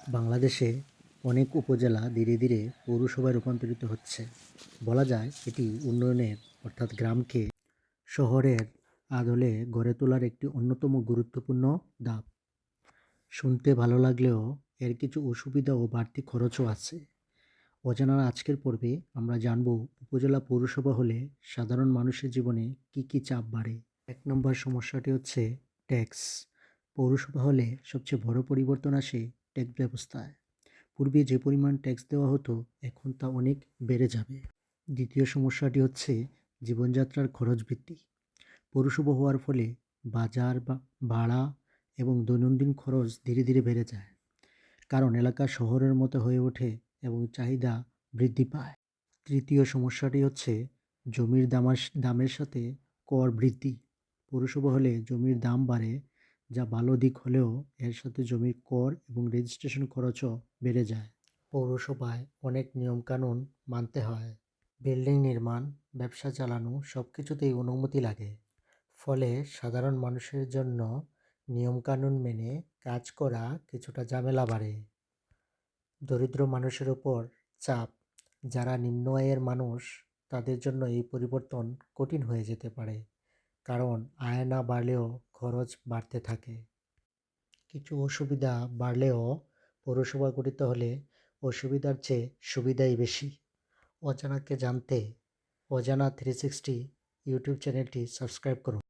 বাংলাদেশে অনেক উপজেলা ধীরে ধীরে পৌরসভায় রূপান্তরিত হচ্ছে। বলা যায় এটি উন্নয়নের অর্থাৎ গ্রামকে শহরের আদলে গড়ে তোলার একটি অন্যতম গুরুত্বপূর্ণ ধাপ। শুনতে ভালো লাগলেও এর কিছু অসুবিধা ও বাড়তি খরচও আছে। অজানার আজকের পর্বে আমরা জানব উপজেলা পৌরসভা হলে সাধারণ মানুষের জীবনে কি কি চাপ বাড়ে। ১ নম্বর সমস্যাটি হচ্ছে ট্যাক্স। পৌরসভা হলে সবচেয়ে বড় পরিবর্তন আসে ট্যাক্স ব্যবস্থায়। পূর্বে যে পরিমাণ ট্যাক্স দেওয়া হতো এখন তা অনেক বেড়ে যাবে। দ্বিতীয় সমস্যাটি হচ্ছে জীবনযাত্রার খরচ বৃদ্ধি। পৌরসভা হওয়ার ফলে বাজার বা ভাড়া এবং দৈনন্দিন খরচ ধীরে ধীরে বেড়ে যায়, কারণ এলাকা শহরের মতো হয়ে ওঠে এবং চাহিদা বৃদ্ধি পায়। তৃতীয় সমস্যাটি হচ্ছে জমির দামের সাথে কর বৃদ্ধি। পৌরসভা হলে জমির দাম বাড়ে, যা ভালো দিক হলেও এর সাথে জমির কর এবং রেজিস্ট্রেশন খরচও বেড়ে যায়। পৌরসভায় অনেক নিয়মকানুন মানতে হয়। বিল্ডিং নির্মাণ, ব্যবসা চালানো সব কিছুতেই অনুমতি লাগে। ফলে সাধারণ মানুষের জন্য নিয়মকানুন মেনে কাজ করা কিছুটা ঝামেলা বাড়ে। দরিদ্র মানুষের ওপর চাপ। যারা নিম্ন আয়ের মানুষ তাদের জন্য এই পরিবর্তন কঠিন হয়ে যেতে পারে, কারণ আয় না বাড়লেও খরচ বাড়তে থাকে। কিছু অসুবিধা বাড়লেও পৌরসভা গঠিত হলে অসুবিধার চেয়ে সুবিধাই বেশি। অজানাকে জানতে অজানা 360 ইউটিউব চ্যানেলটি সাবস্ক্রাইব করুন।